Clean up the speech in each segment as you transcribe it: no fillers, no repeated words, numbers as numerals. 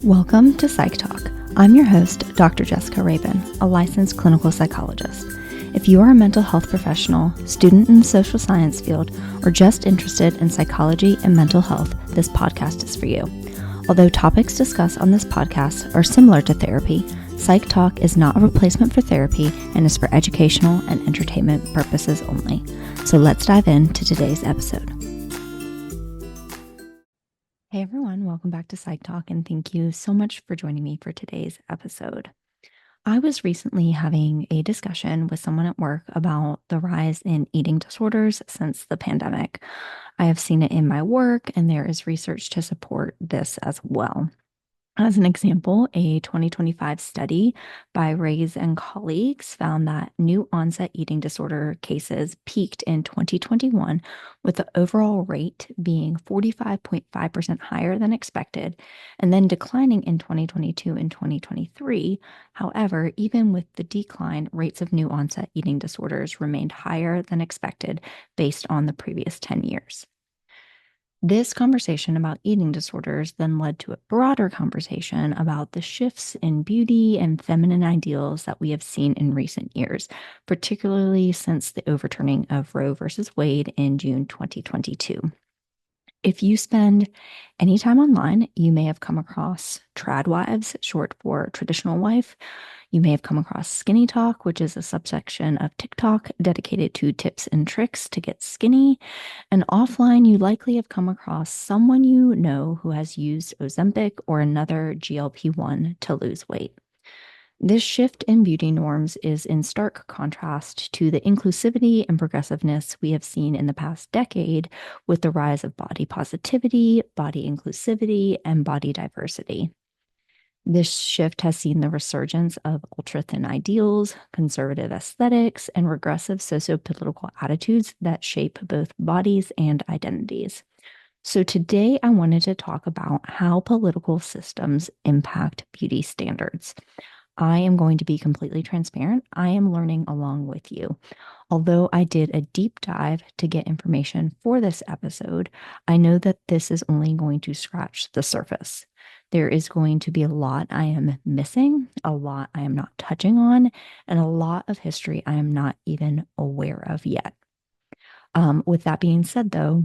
Welcome to Psych Talk. I'm your host, Dr. Jessica Rabin, a licensed clinical psychologist. If you are a mental health professional, student in the social science field, or just interested in psychology and mental health, this podcast is for you. Although topics discussed on this podcast are similar to therapy, Psych Talk is not a replacement for therapy and is for educational and entertainment purposes only. So let's dive into today's episode. Hey everyone, welcome back to Psych Talk, and thank you so much for joining me for today's episode. I was recently having a discussion with someone at work about the rise in eating disorders since the pandemic. I have seen it in my work, and there is research to support this as well. As an example, a 2025 study by Reyes and colleagues found that new onset eating disorder cases peaked in 2021, with the overall rate being 45.5% higher than expected, and then declining in 2022 and 2023. However, even with the decline, rates of new onset eating disorders remained higher than expected based on the previous 10 years. This conversation about eating disorders then led to a broader conversation about the shifts in beauty and feminine ideals that we have seen in recent years, particularly since the overturning of Roe versus Wade in June 2022. If you spend any time online, you may have come across trad wives, short for traditional wife. You may have come across Skinny Talk, which is a subsection of TikTok dedicated to tips and tricks to get skinny. And offline, you likely have come across someone you know who has used Ozempic or another GLP-1 to lose weight. This shift in beauty norms is in stark contrast to the inclusivity and progressiveness we have seen in the past decade with the rise of body positivity, body inclusivity, and body diversity. This shift has seen the resurgence of ultra-thin ideals, conservative aesthetics, and regressive sociopolitical attitudes that shape both bodies and identities. So today I wanted to talk about how political systems impact beauty standards. I am going to be completely transparent. I am learning along with you. Although I did a deep dive to get information for this episode, I know that this is only going to scratch the surface. There is going to be a lot I am missing, a lot I am not touching on, and a lot of history I am not even aware of yet. With that being said, though,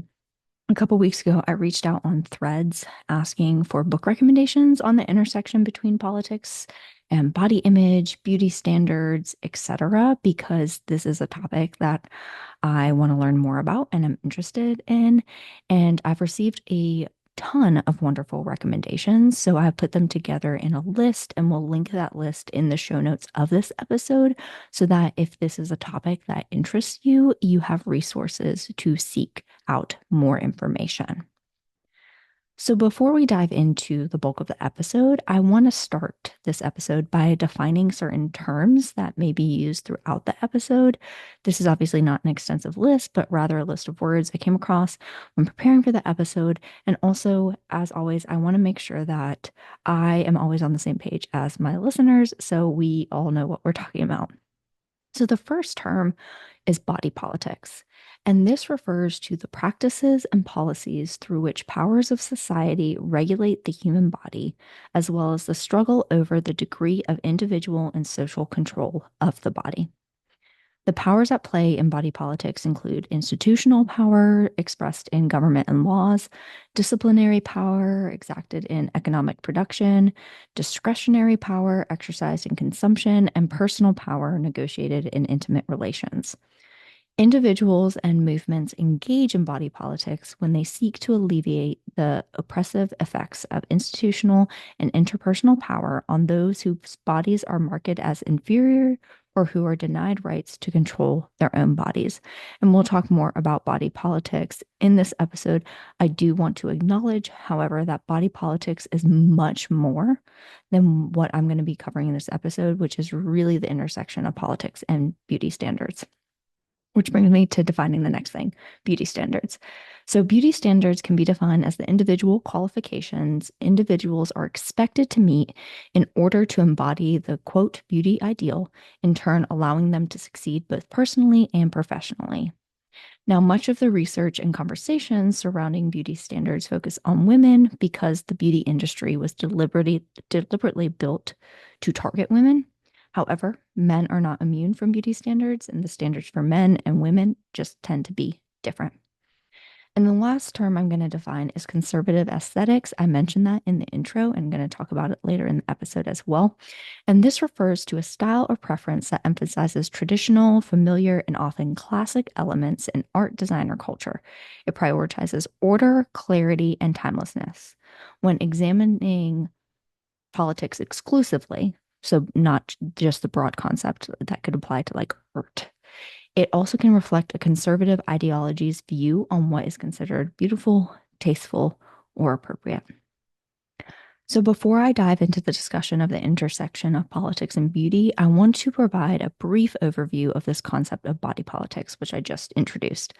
a couple weeks ago, I reached out on Threads asking for book recommendations on the intersection between politics and body image, beauty standards, etc., because this is a topic that I want to learn more about and I'm interested in. And I've received a ton of wonderful recommendations. So I've put them together in a list, and we'll link that list in the show notes of this episode so that if this is a topic that interests you, you have resources to seek out more information. So before we dive into the bulk of the episode, I want to start this episode by defining certain terms that may be used throughout the episode. This is obviously not an extensive list, but rather a list of words I came across when preparing for the episode. And also, as always, I want to make sure that I am always on the same page as my listeners, so we all know what we're talking about. So the first term is body politics, and this refers to the practices and policies through which powers of society regulate the human body, as well as the struggle over the degree of individual and social control of the body. The powers at play in body politics include institutional power expressed in government and laws, disciplinary power exacted in economic production, discretionary power exercised in consumption, and personal power negotiated in intimate relations. Individuals and movements engage in body politics when they seek to alleviate the oppressive effects of institutional and interpersonal power on those whose bodies are marked as inferior or who are denied rights to control their own bodies. And we'll talk more about body politics in this episode. I do want to acknowledge, however, that body politics is much more than what I'm going to be covering in this episode, which is really the intersection of politics and beauty standards. Which brings me to defining the next thing, beauty standards. So beauty standards can be defined as the individual qualifications individuals are expected to meet in order to embody the, quote, beauty ideal, in turn allowing them to succeed both personally and professionally. Now, much of the research and conversations surrounding beauty standards focus on women because the beauty industry was deliberately built to target women. However, men are not immune from beauty standards, and the standards for men and women just tend to be different. And the last term I'm going to define is conservative aesthetics. I mentioned that in the intro and I'm going to talk about it later in the episode as well. And this refers to a style or preference that emphasizes traditional, familiar, and often classic elements in art, design, or culture. It prioritizes order, clarity, and timelessness. When examining politics exclusively, so not just the broad concept that could apply to like art, it also can reflect a conservative ideology's view on what is considered beautiful, tasteful, or appropriate. So, before I dive into the discussion of the intersection of politics and beauty, I want to provide a brief overview of this concept of body politics, which I just introduced.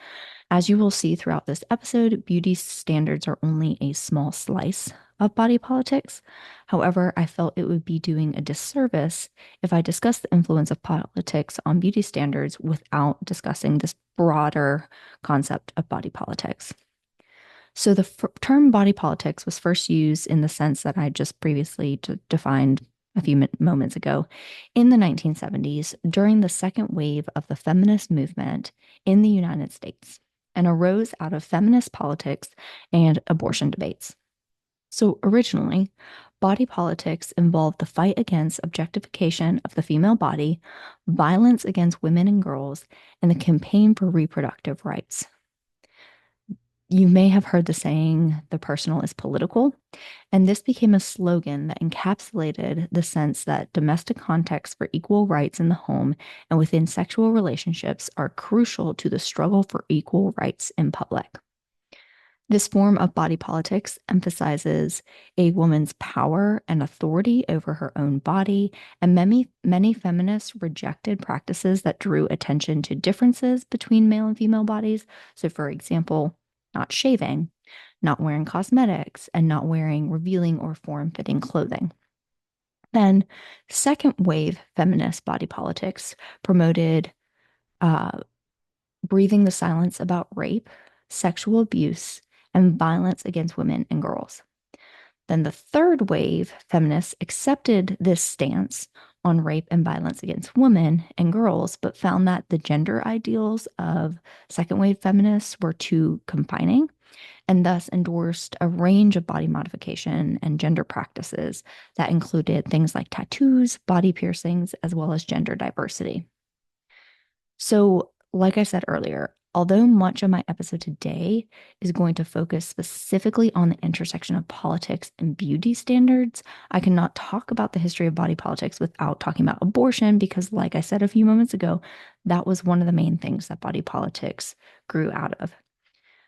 As you will see throughout this episode, beauty standards are only a small slice of body politics. However, I felt it would be doing a disservice if I discussed the influence of politics on beauty standards without discussing this broader concept of body politics. So, the term body politics was first used in the sense that I just previously defined a few moments ago in the 1970s during the second wave of the feminist movement in the United States and arose out of feminist politics and abortion debates. So originally, body politics involved the fight against objectification of the female body, violence against women and girls, and the campaign for reproductive rights. You may have heard the saying, the personal is political, and this became a slogan that encapsulated the sense that domestic contexts for equal rights in the home and within sexual relationships are crucial to the struggle for equal rights in public. This form of body politics emphasizes a woman's power and authority over her own body, and many feminists rejected practices that drew attention to differences between male and female bodies. So, for example, not shaving, not wearing cosmetics, and not wearing revealing or form-fitting clothing. Then, second wave feminist body politics promoted breathing the silence about rape, sexual abuse, and violence against women and girls. Then the third wave feminists accepted this stance on rape and violence against women and girls, but found that the gender ideals of second wave feminists were too confining and thus endorsed a range of body modification and gender practices that included things like tattoos, body piercings, as well as gender diversity. So, like I said earlier, although much of my episode today is going to focus specifically on the intersection of politics and beauty standards, I cannot talk about the history of body politics without talking about abortion because, like I said a few moments ago, that was one of the main things that body politics grew out of.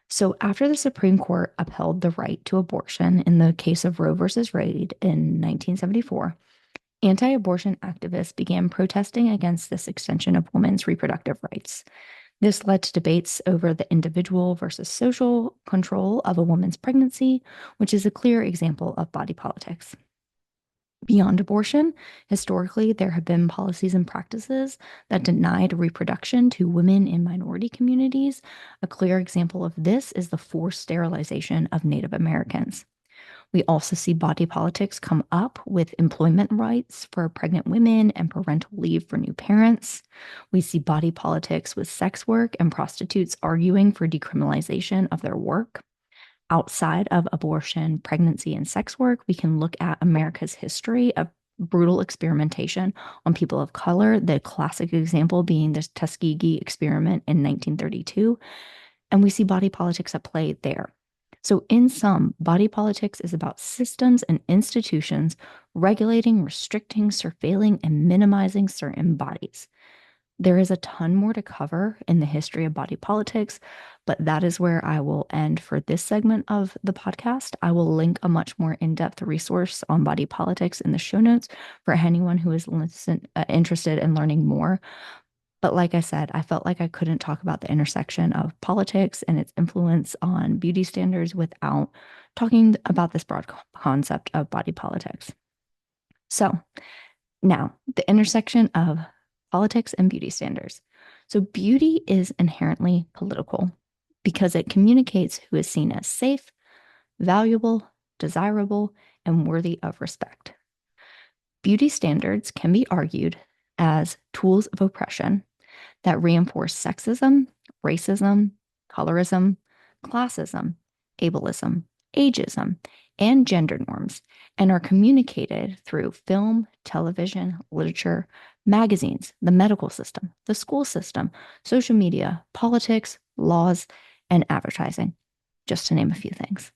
So, after the Supreme Court upheld the right to abortion in the case of Roe versus Wade in 1974, anti-abortion activists began protesting against this extension of women's reproductive rights. This led to debates over the individual versus social control of a woman's pregnancy, which is a clear example of body politics. Beyond abortion, historically, there have been policies and practices that denied reproduction to women in minority communities. A clear example of this is the forced sterilization of Native Americans. We also see body politics come up with employment rights for pregnant women and parental leave for new parents. We see body politics with sex work and prostitutes arguing for decriminalization of their work. Outside of abortion, pregnancy, and sex work, we can look at America's history of brutal experimentation on people of color, the classic example being the Tuskegee experiment in 1932. And we see body politics at play there. So, in sum, body politics is about systems and institutions regulating, restricting, surveilling, and minimizing certain bodies. There is a ton more to cover in the history of body politics, but that is where I will end for this segment of the podcast. I will link a much more in-depth resource on body politics in the show notes for anyone who is interested in learning more. But like I said, I felt like I couldn't talk about the intersection of politics and its influence on beauty standards without talking about this broad concept of body politics. So now, the intersection of politics and beauty standards. So beauty is inherently political because it communicates who is seen as safe, valuable, desirable, and worthy of respect. Beauty standards can be argued as tools of oppression that reinforce sexism, racism, colorism, classism, ableism, ageism, and gender norms, and are communicated through film, television, literature, magazines, the medical system, the school system, social media, politics, laws, and advertising, just to name a few things.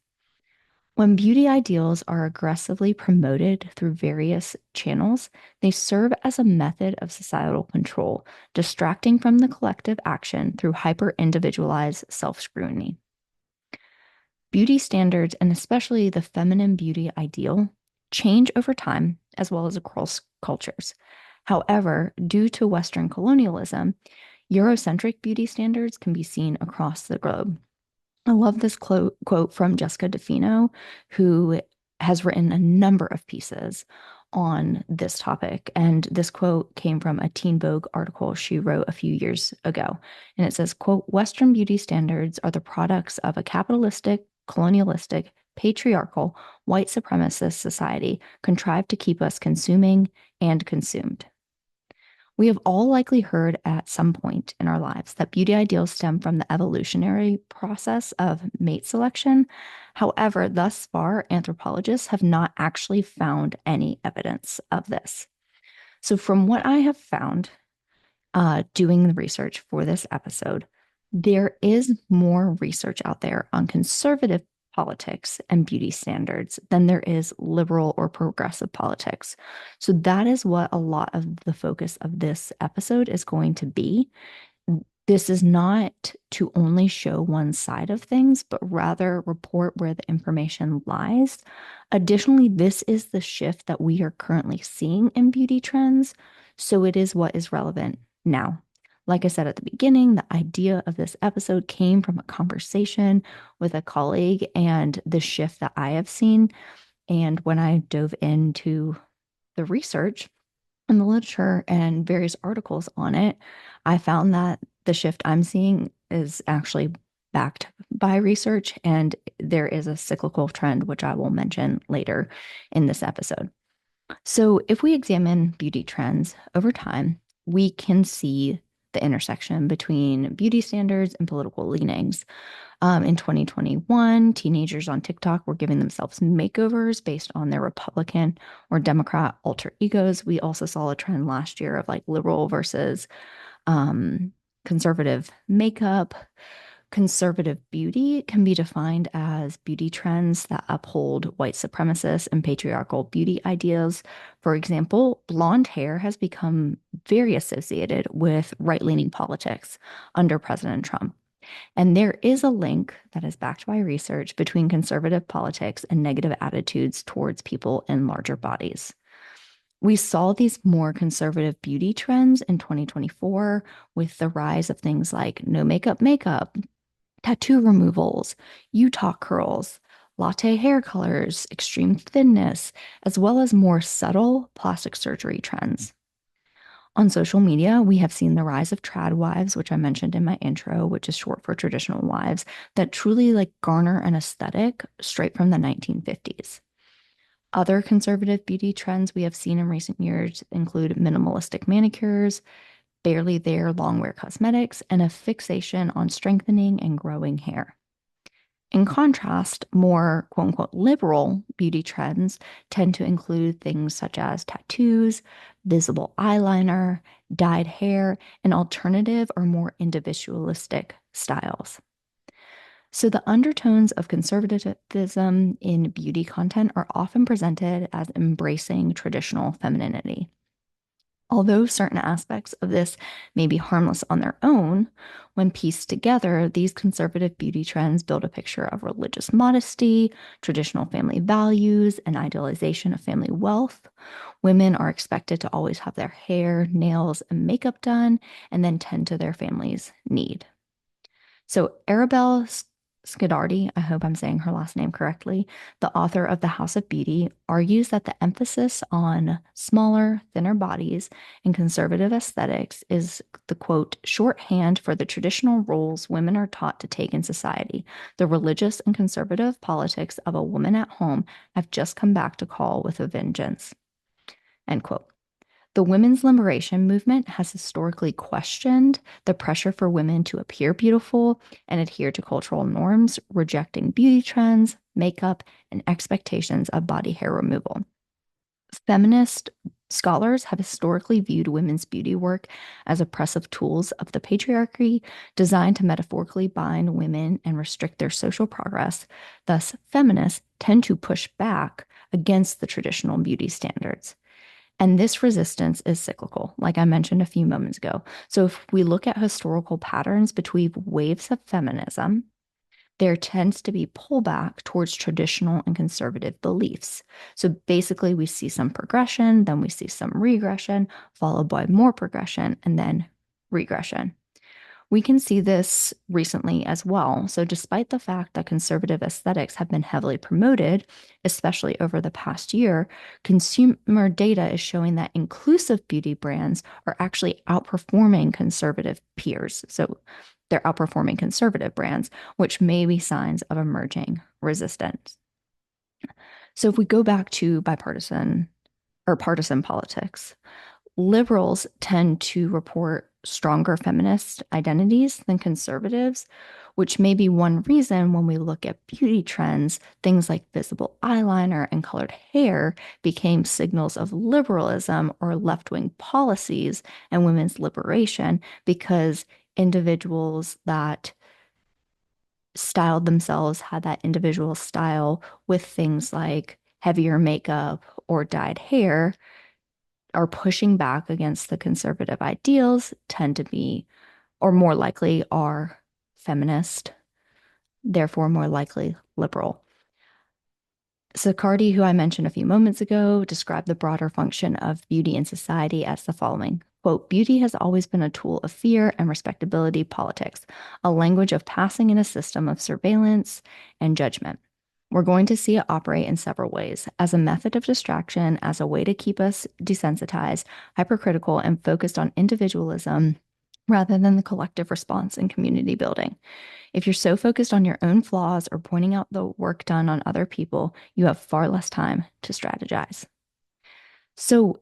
When beauty ideals are aggressively promoted through various channels, they serve as a method of societal control, distracting from the collective action through hyper individualized self scrutiny. Beauty standards, and especially the feminine beauty ideal, change over time as well as across cultures. However, due to Western colonialism, Eurocentric beauty standards can be seen across the globe. I love this quote from Jessica DeFino, who has written a number of pieces on this topic. And this quote came from a Teen Vogue article she wrote a few years ago. And it says, quote, Western beauty standards are the products of a capitalistic, colonialistic, patriarchal, white supremacist society contrived to keep us consuming and consumed. We have all likely heard at some point in our lives that beauty ideals stem from the evolutionary process of mate selection. However, thus far, anthropologists have not actually found any evidence of this. So, from what I have found doing the research for this episode, there is more research out there on conservative politics and beauty standards than there is liberal or progressive politics. So that is what a lot of the focus of this episode is going to be. This is not to only show one side of things, but rather report where the information lies. Additionally, this is the shift that we are currently seeing in beauty trends. So it is what is relevant now. Like I said at the beginning, the idea of this episode came from a conversation with a colleague and the shift that I have seen. And when I dove into the research and the literature and various articles on it, I found that the shift I'm seeing is actually backed by research, and there is a cyclical trend, which I will mention later in this episode. So, if we examine beauty trends over time, we can see the intersection between beauty standards and political leanings. In 2021, teenagers on TikTok were giving themselves makeovers based on their Republican or Democrat alter egos. We also saw a trend last year of like liberal versus conservative makeup. Conservative beauty can be defined as beauty trends that uphold white supremacist and patriarchal beauty ideals. For example, blonde hair has become very associated with right leaning politics under President Trump. And there is a link that is backed by research between conservative politics and negative attitudes towards people in larger bodies. We saw these more conservative beauty trends in 2024 with the rise of things like no makeup, tattoo removals, Utah curls, latte hair colors, extreme thinness, as well as more subtle plastic surgery trends. On social media, we have seen the rise of trad wives, which I mentioned in my intro, which is short for traditional wives, that truly like garner an aesthetic straight from the 1950s. Other conservative beauty trends we have seen in recent years include minimalistic manicures, barely there long wear cosmetics, and a fixation on strengthening and growing hair. In contrast, more quote unquote liberal beauty trends tend to include things such as tattoos, visible eyeliner, dyed hair, and alternative or more individualistic styles. So, the undertones of conservatism in beauty content are often presented as embracing traditional femininity. Although certain aspects of this may be harmless on their own, when pieced together, these conservative beauty trends build a picture of religious modesty, traditional family values, and idealization of family wealth. Women are expected to always have their hair, nails, and makeup done and then tend to their family's need. So, Arabelle Scadardi, I hope I'm saying her last name correctly, the author of The House of Beauty, argues that the emphasis on smaller, thinner bodies and conservative aesthetics is the quote, shorthand for the traditional roles women are taught to take in society. The religious and conservative politics of a woman at home have just come back to call with a vengeance. End quote. The women's liberation movement has historically questioned the pressure for women to appear beautiful and adhere to cultural norms, rejecting beauty trends, makeup, and expectations of body hair removal. Feminist scholars have historically viewed women's beauty work as oppressive tools of the patriarchy designed to metaphorically bind women and restrict their social progress. Thus, feminists tend to push back against the traditional beauty standards. And this resistance is cyclical, like I mentioned a few moments ago. So if we look at historical patterns between waves of feminism, there tends to be pullback towards traditional and conservative beliefs. So basically, we see some progression, then we see some regression, followed by more progression, and then regression. We can see this recently as well. So, despite the fact that conservative aesthetics have been heavily promoted, especially over the past year, consumer data is showing that inclusive beauty brands are actually outperforming conservative peers. So, they're outperforming conservative brands, which may be signs of emerging resistance. So, if we go back to bipartisan or partisan politics, liberals tend to report stronger feminist identities than conservatives, which may be one reason when we look at beauty trends, things like visible eyeliner and colored hair became signals of liberalism or left wing policies and women's liberation because individuals that styled themselves had that individual style with things like heavier makeup or dyed hair are pushing back against the conservative ideals tend to be, or more likely, are feminist, therefore more likely liberal. Saccardi, who I mentioned a few moments ago, described the broader function of beauty in society as the following. Quote, beauty has always been a tool of fear and respectability politics, a language of passing in a system of surveillance and judgment. We're going to see it operate in several ways as a method of distraction, as a way to keep us desensitized, hypercritical, and focused on individualism rather than the collective response and community building. If you're so focused on your own flaws or pointing out the work done on other people, you have far less time to strategize. So,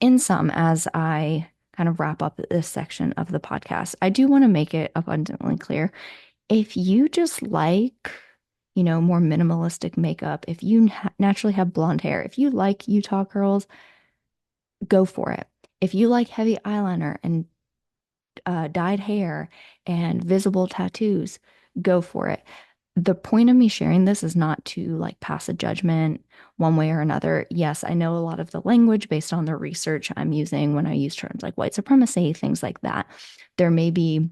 in sum, as I kind of wrap up this section of the podcast, I do want to make it abundantly clear if you just like, more minimalistic makeup, if you naturally have blonde hair, if you like Utah curls, go for it. If you like heavy eyeliner and dyed hair and visible tattoos, go for it. The point of me sharing this is not to like pass a judgment one way or another. Yes, I know a lot of the language based on the research I'm using when I use terms like white supremacy, things like that. There may be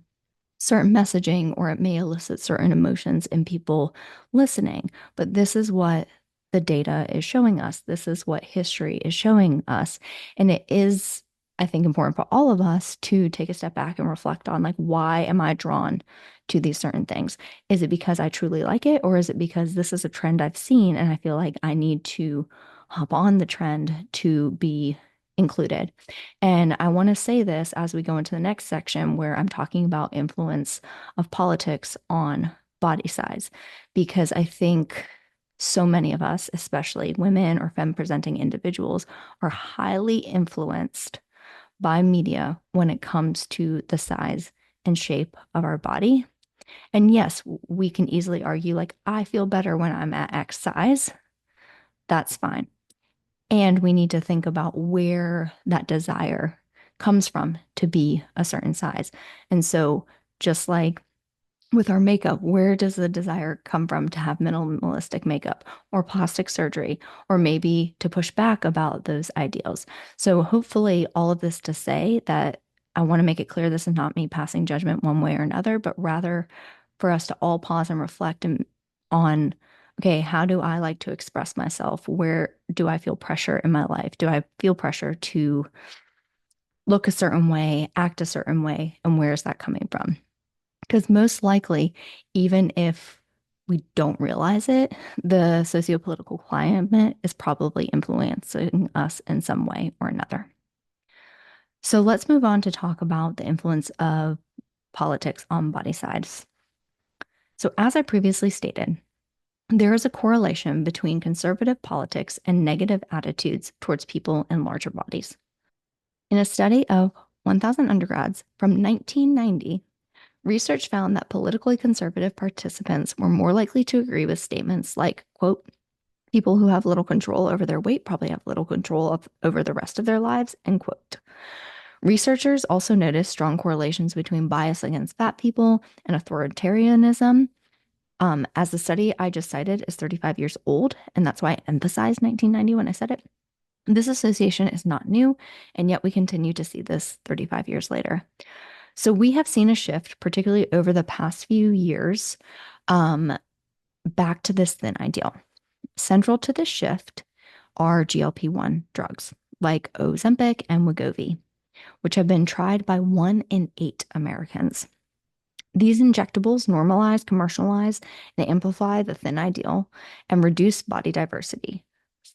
certain messaging or it may elicit certain emotions in people listening. But this is what the data is showing us. This is what history is showing us. And it is, I think, important for all of us to take a step back and reflect on like, why am I drawn to these certain things? Is it because I truly like it? Or is it because this is a trend I've seen and I feel like I need to hop on the trend to be included? And I want to say this as we go into the next section where I'm talking about influence of politics on body size, because I think so many of us, especially women or femme presenting individuals, are highly influenced by media when it comes to the size and shape of our body. And yes, we can easily argue, like, I feel better when I'm at X size. That's fine. And we need to think about where that desire comes from to be a certain size. And so, just like with our makeup, where does the desire come from to have minimalistic makeup or plastic surgery, or maybe to push back about those ideals? So, hopefully, all of this to say that I want to make it clear this is not me passing judgment one way or another, but rather for us to all pause and reflect on okay, how do I like to express myself? Where do I feel pressure in my life? Do I feel pressure to look a certain way, act a certain way? And where is that coming from? Because most likely, even if we don't realize it, the sociopolitical climate is probably influencing us in some way or another. So let's move on to talk about the influence of politics on body size. So, as I previously stated, there is a correlation between conservative politics and negative attitudes towards people in larger bodies. In a study of 1,000 undergrads from 1990, research found that politically conservative participants were more likely to agree with statements like, quote, people who have little control over their weight probably have little control over the rest of their lives, end quote. Researchers also noticed strong correlations between bias against fat people and authoritarianism. As the study I just cited is 35 years old, and that's why I emphasized 1990 when I said it. This association is not new, and yet we continue to see this 35 years later. So we have seen a shift, particularly over the past few years, back to this thin ideal. Central to this shift are GLP-1 drugs like Ozempic and Wegovy, which have been tried by 1 in 8 Americans. These injectables normalize, commercialize, and amplify the thin ideal and reduce body diversity.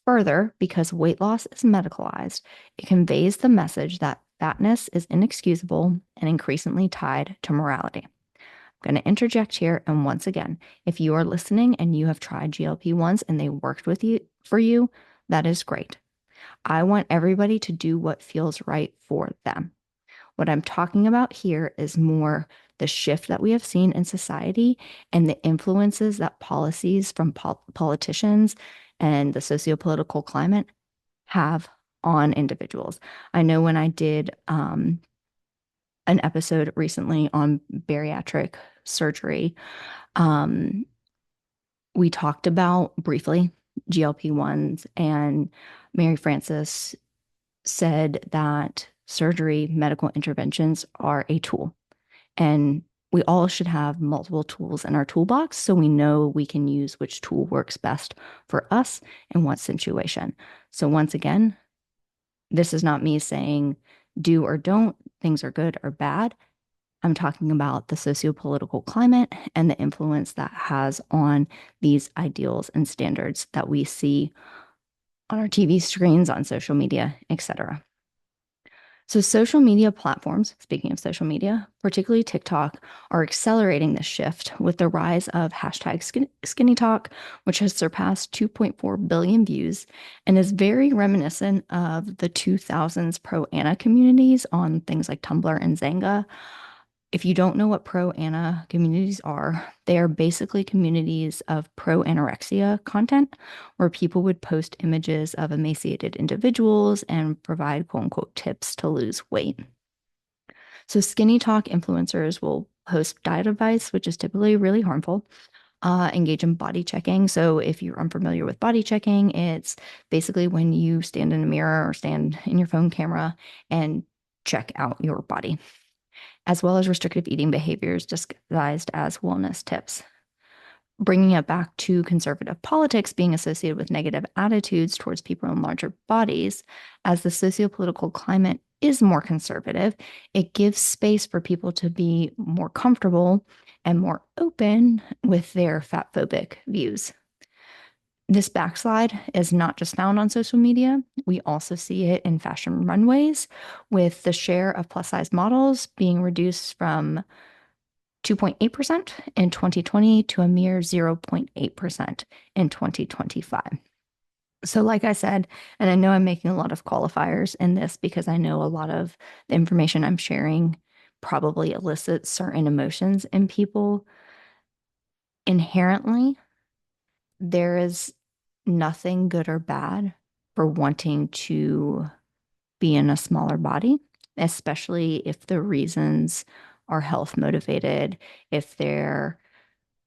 Further, because weight loss is medicalized, it conveys the message that fatness is inexcusable and increasingly tied to morality. I'm going to interject here, and once again, if you are listening and you have tried GLP-1s and they worked with you for you, that is great. I want everybody to do what feels right for them. What I'm talking about here is more the shift that we have seen in society and the influences that policies from politicians and the sociopolitical climate have on individuals. I know when I did an episode recently on bariatric surgery, we talked about briefly GLP-1s, and Mary Frances said that surgery, medical interventions are a tool. And we all should have multiple tools in our toolbox so we know we can use which tool works best for us in what situation. So once again, this is not me saying do or don't, things are good or bad. I'm talking about the sociopolitical climate and the influence that has on these ideals and standards that we see on our TV screens, on social media, etc. So social media platforms, speaking of social media, particularly TikTok, are accelerating this shift with the rise of hashtag skinny talk, which has surpassed 2.4 billion views and is very reminiscent of the 2000s pro-Ana communities on things like Tumblr and Zanga. If you don't know what pro-Ana communities are, they are basically communities of pro-anorexia content where people would post images of emaciated individuals and provide quote unquote tips to lose weight. So skinny talk influencers will post diet advice, which is typically really harmful, engage in body checking. So if you're unfamiliar with body checking, it's basically when you stand in a mirror or stand in your phone camera and check out your body, as well as restrictive eating behaviors disguised as wellness tips. Bringing it back to conservative politics being associated with negative attitudes towards people in larger bodies, as the sociopolitical climate is more conservative, it gives space for people to be more comfortable and more open with their fat phobic views. This backslide is not just found on social media. We also see it in fashion runways, with the share of plus size models being reduced from 2.8% in 2020 to a mere 0.8% in 2025. So, like I said, and I know I'm making a lot of qualifiers in this because I know a lot of the information I'm sharing probably elicits certain emotions in people. Inherently, there is nothing good or bad for wanting to be in a smaller body, especially if the reasons are health motivated, if they're,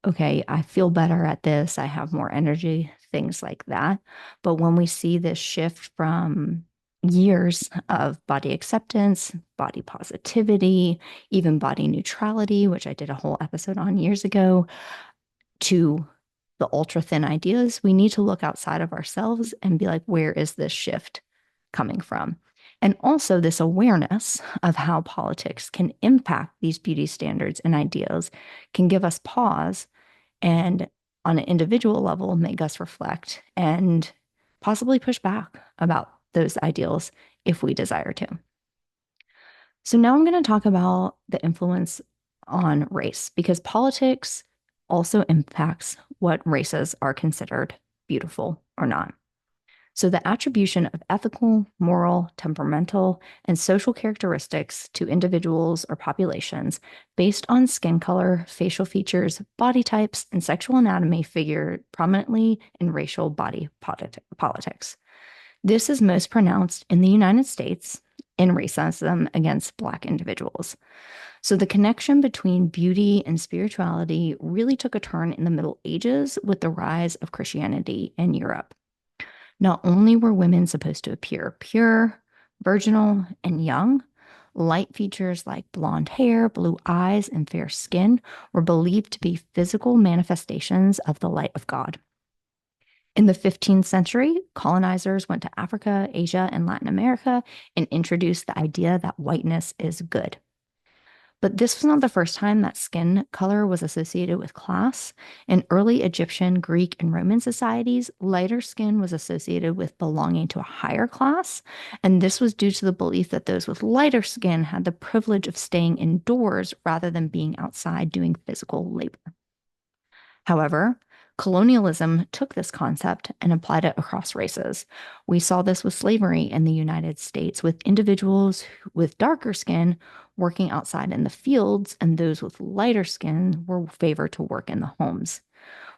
okay, I feel better at this, I have more energy, things like that. But when we see this shift from years of body acceptance, body positivity, even body neutrality, which I did a whole episode on years ago, to the ultra thin ideas, we need to look outside of ourselves and be like, where is this shift coming from? And also, this awareness of how politics can impact these beauty standards and ideals can give us pause and on an individual level make us reflect and possibly push back about those ideals if we desire to. So now I'm going to talk about the influence on race because politics also impacts what races are considered beautiful or not. So the attribution of ethical, moral, temperamental, and social characteristics to individuals or populations based on skin color, facial features, body types, and sexual anatomy figure prominently in racial body politics. This is most pronounced in the United States in racism against Black individuals. So the connection between beauty and spirituality really took a turn in the Middle Ages with the rise of Christianity in Europe. Not only were women supposed to appear pure, virginal, and young, light features like blonde hair, blue eyes, and fair skin were believed to be physical manifestations of the light of God. In the 15th century, colonizers went to Africa, Asia, and Latin America and introduced the idea that whiteness is good. But this was not the first time that skin color was associated with class. In early Egyptian, Greek, and Roman societies, lighter skin was associated with belonging to a higher class. And this was due to the belief that those with lighter skin had the privilege of staying indoors rather than being outside doing physical labor. However, colonialism took this concept and applied it across races. We saw this with slavery in the United States, with individuals with darker skin working outside in the fields, and those with lighter skin were favored to work in the homes.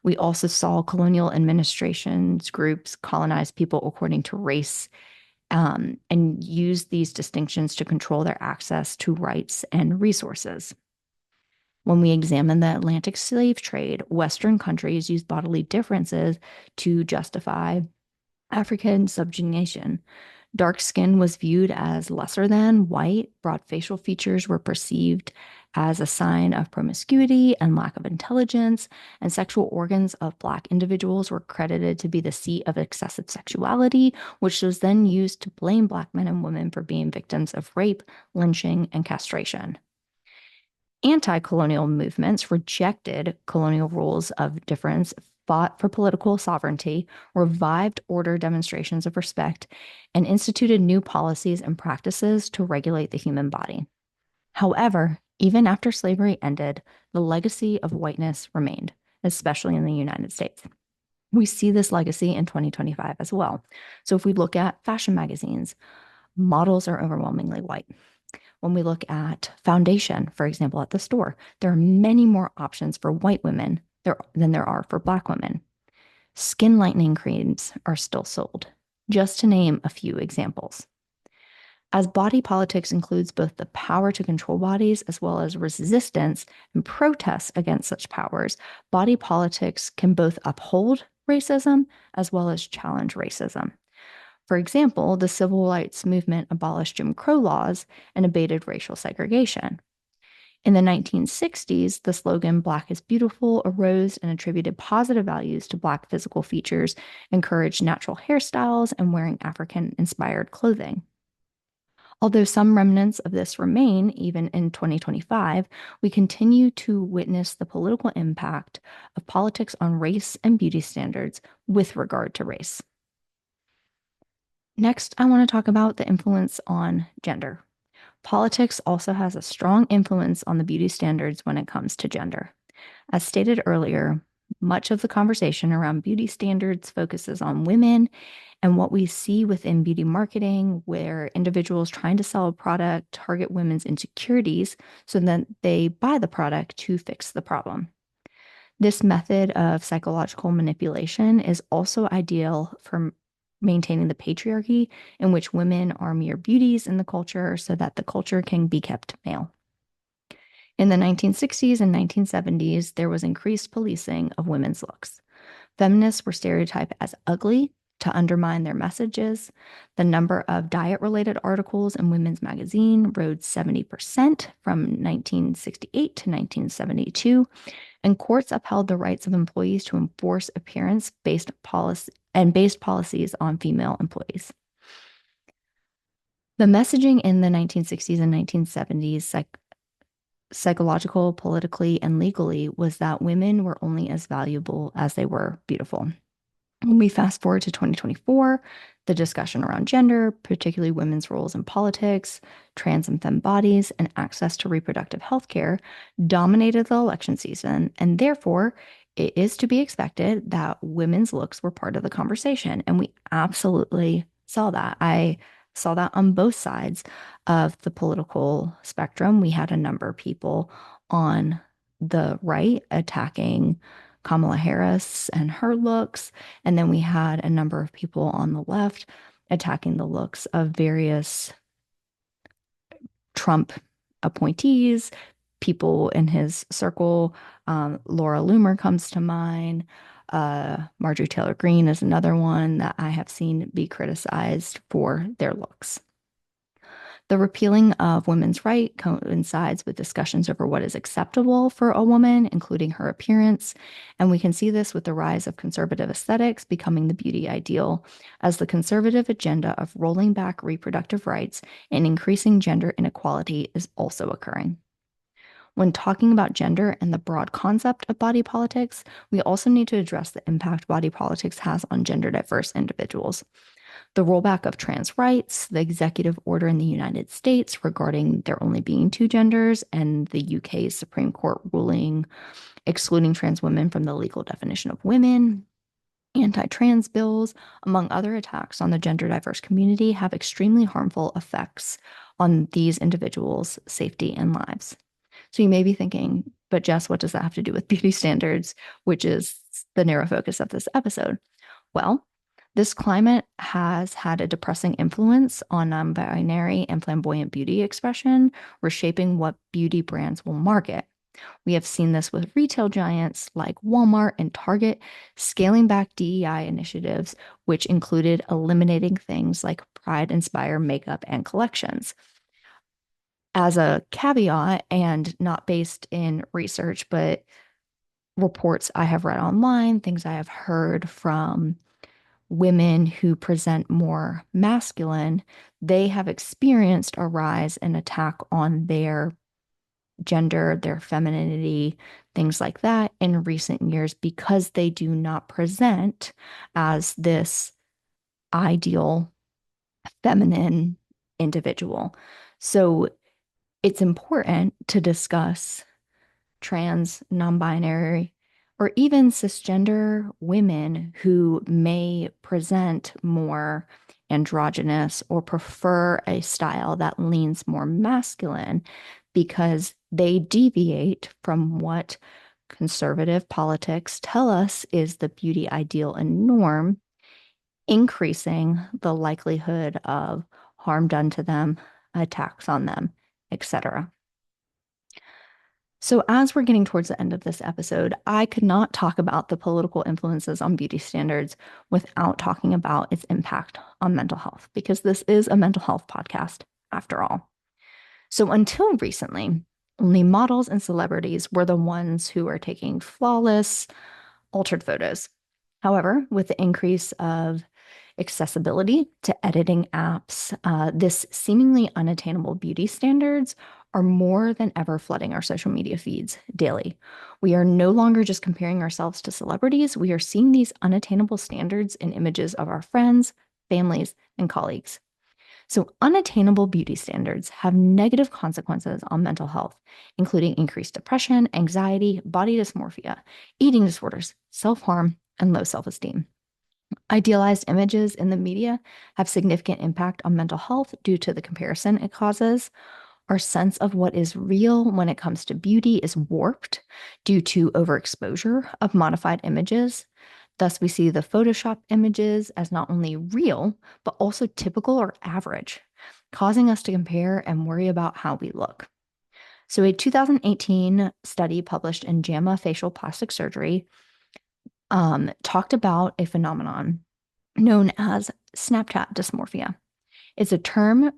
We also saw colonial administrations groups colonize people according to race and use these distinctions to control their access to rights and resources. When we examine the Atlantic slave trade, Western countries used bodily differences to justify African subjugation. Dark skin was viewed as lesser than white. Broad facial features were perceived as a sign of promiscuity and lack of intelligence, and sexual organs of Black individuals were credited to be the seat of excessive sexuality, which was then used to blame Black men and women for being victims of rape, lynching, and castration. Anti-colonial movements rejected colonial rules of difference, fought for political sovereignty, revived order demonstrations of respect, and instituted new policies and practices to regulate the human body. However, even after slavery ended, the legacy of whiteness remained, especially in the United States. We see this legacy in 2025 as well. So if we look at fashion magazines, models are overwhelmingly white. When we look at foundation, for example, at the store, there are many more options for white women than there are for Black women. Skin lightening creams are still sold, just to name a few examples. As body politics includes both the power to control bodies as well as resistance and protests against such powers, body politics can both uphold racism as well as challenge racism. For example, the civil rights movement abolished Jim Crow laws and abated racial segregation. In the 1960s, the slogan Black is Beautiful arose and attributed positive values to Black physical features, encouraged natural hairstyles, and wearing African-inspired clothing. Although some remnants of this remain, even in 2025, we continue to witness the political impact of politics on race and beauty standards with regard to race. Next, I want to talk about the influence on gender. Politics also has a strong influence on the beauty standards when it comes to gender. As stated earlier, much of the conversation around beauty standards focuses on women and what we see within beauty marketing, where individuals trying to sell a product target women's insecurities so that they buy the product to fix the problem. This method of psychological manipulation is also ideal for maintaining the patriarchy in which women are mere beauties in the culture so that the culture can be kept male. In the 1960s and 1970s, there was increased policing of women's looks. Feminists were stereotyped as ugly to undermine their messages. The number of diet-related articles in women's magazine rose 70% from 1968 to 1972, and courts upheld the rights of employees to enforce appearance-based policies on female employees. The messaging in the 1960s and 1970s psychological, politically, and legally was that women were only as valuable as they were beautiful. When we fast forward to 2024, the discussion around gender, particularly women's roles in politics, trans and femme bodies, and access to reproductive health care, dominated the election season. And therefore, it is to be expected that women's looks were part of the conversation. And we absolutely saw that. I saw that on both sides of the political spectrum. We had a number of people on the right attacking Kamala Harris and her looks. And then we had a number of people on the left attacking the looks of various Trump appointees, people in his circle. Laura Loomer comes to mind. Marjorie Taylor Greene is another one that I have seen be criticized for their looks. The repealing of women's rights coincides with discussions over what is acceptable for a woman, including her appearance. And we can see this with the rise of conservative aesthetics becoming the beauty ideal, as the conservative agenda of rolling back reproductive rights and increasing gender inequality is also occurring. When talking about gender and the broad concept of body politics, we also need to address the impact body politics has on gender diverse individuals. The rollback of trans rights, the executive order in the United States regarding there only being two genders, and the UK's Supreme Court ruling excluding trans women from the legal definition of women, anti-trans bills, among other attacks on the gender diverse community, have extremely harmful effects on these individuals' safety and lives. So you may be thinking, but Jess, what does that have to do with beauty standards, which is the narrow focus of this episode? Well, this climate has had a depressing influence on non-binary and flamboyant beauty expression, reshaping what beauty brands will market. We have seen this with retail giants like Walmart and Target scaling back DEI initiatives, which included eliminating things like pride-inspired makeup and collections. As a caveat, and not based in research, but reports I have read online, things I have heard from women who present more masculine, they have experienced a rise and attack on their gender, their femininity, things like that in recent years because they do not present as this ideal feminine individual. So it's important to discuss trans, non-binary, or even cisgender women who may present more androgynous or prefer a style that leans more masculine because they deviate from what conservative politics tell us is the beauty ideal and norm, increasing the likelihood of harm done to them, attacks on them, etc. So, as we're getting towards the end of this episode, I could not talk about the political influences on beauty standards without talking about its impact on mental health, because this is a mental health podcast after all. So, until recently, only models and celebrities were the ones who were taking flawless, altered photos. However, with the increase of accessibility to editing apps, this seemingly unattainable beauty standards are more than ever flooding our social media feeds daily. We are no longer just comparing ourselves to celebrities. We are seeing these unattainable standards in images of our friends, families, and colleagues. So, unattainable beauty standards have negative consequences on mental health, including increased depression, anxiety, body dysmorphia, eating disorders, self-harm, and low self-esteem. Idealized images in the media have significant impact on mental health due to the comparison it causes. Our sense of what is real when it comes to beauty is warped due to overexposure of modified images. Thus, we see the Photoshop images as not only real, but also typical or average, causing us to compare and worry about how we look. So, a 2018 study published in JAMA Facial Plastic Surgery talked about a phenomenon known as Snapchat dysmorphia. It's a term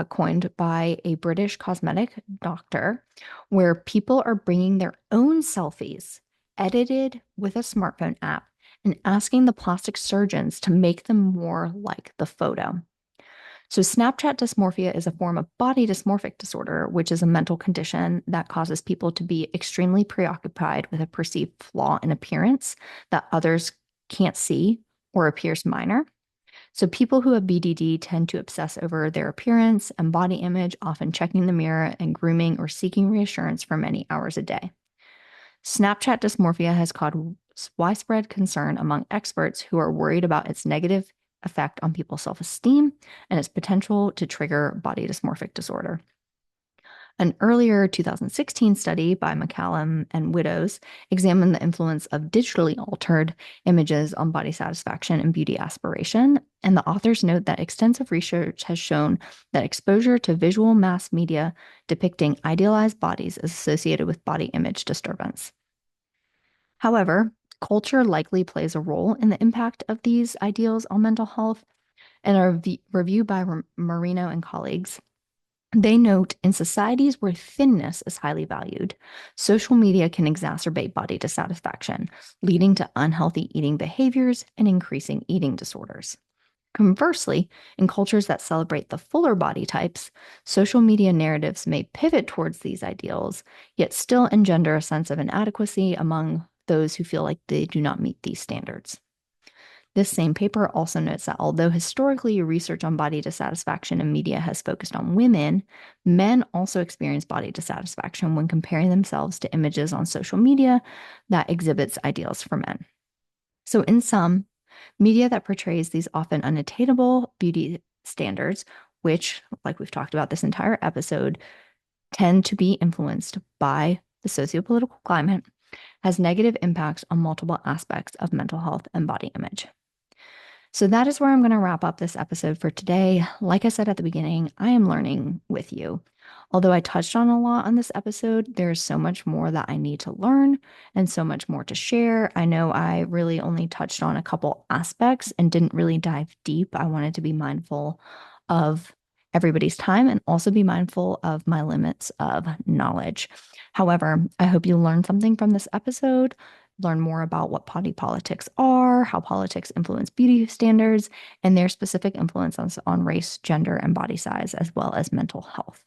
coined by a British cosmetic doctor where people are bringing their own selfies edited with a smartphone app and asking the plastic surgeons to make them more like the photo. So Snapchat dysmorphia is a form of body dysmorphic disorder, which is a mental condition that causes people to be extremely preoccupied with a perceived flaw in appearance that others can't see or appears minor. So people who have BDD tend to obsess over their appearance and body image, often checking the mirror and grooming or seeking reassurance for many hours a day. Snapchat dysmorphia has caused widespread concern among experts who are worried about its negative effect on people's self-esteem and its potential to trigger body dysmorphic disorder. An earlier 2016 study by McCallum and Widows examined the influence of digitally altered images on body satisfaction and beauty aspiration, and the authors note that extensive research has shown that exposure to visual mass media depicting idealized bodies is associated with body image disturbance. However, culture likely plays a role in the impact of these ideals on mental health. In a review by Marino and colleagues, they note in societies where thinness is highly valued, social media can exacerbate body dissatisfaction, leading to unhealthy eating behaviors and increasing eating disorders. Conversely, in cultures that celebrate the fuller body types, social media narratives may pivot towards these ideals, yet still engender a sense of inadequacy among those who feel like they do not meet these standards. This same paper also notes that although historically research on body dissatisfaction in media has focused on women, men also experience body dissatisfaction when comparing themselves to images on social media that exhibits ideals for men. So in sum, media that portrays these often unattainable beauty standards, which, like we've talked about this entire episode, tend to be influenced by the sociopolitical climate, has negative impacts on multiple aspects of mental health and body image. So that is where I'm going to wrap up this episode for today. Like I said at the beginning, I am learning with you. Although I touched on a lot on this episode, there's so much more that I need to learn and so much more to share. I know I really only touched on a couple aspects and didn't really dive deep. I wanted to be mindful of everybody's time and also be mindful of my limits of knowledge. However, I hope you learned something from this episode, learn more about what body politics are, how politics influence beauty standards, and their specific influence on race, gender, and body size, as well as mental health.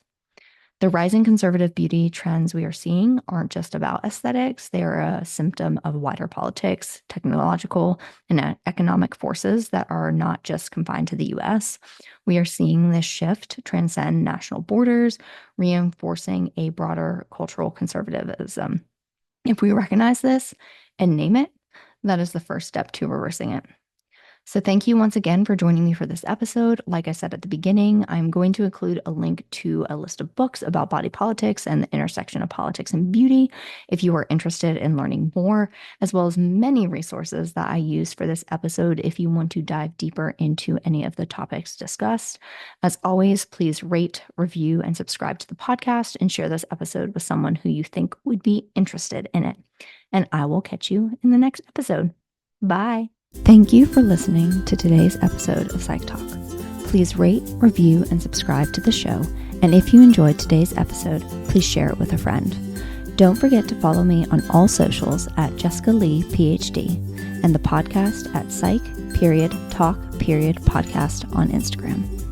The rising conservative beauty trends we are seeing aren't just about aesthetics. They are a symptom of wider politics, technological, and economic forces that are not just confined to the US. We are seeing this shift transcend national borders, reinforcing a broader cultural conservatism. If we recognize this and name it, that is the first step to reversing it. So thank you once again for joining me for this episode. Like I said at the beginning, I'm going to include a link to a list of books about body politics and the intersection of politics and beauty if you are interested in learning more, as well as many resources that I used for this episode if you want to dive deeper into any of the topics discussed. As always, please rate, review, and subscribe to the podcast and share this episode with someone who you think would be interested in it. And I will catch you in the next episode. Bye. Thank you for listening to today's episode of Psych Talk. Please rate, review, and subscribe to the show. And if you enjoyed today's episode, please share it with a friend. Don't forget to follow me on all socials at Jessica Lee, PhD, and the podcast at Psych Talk Podcast on Instagram.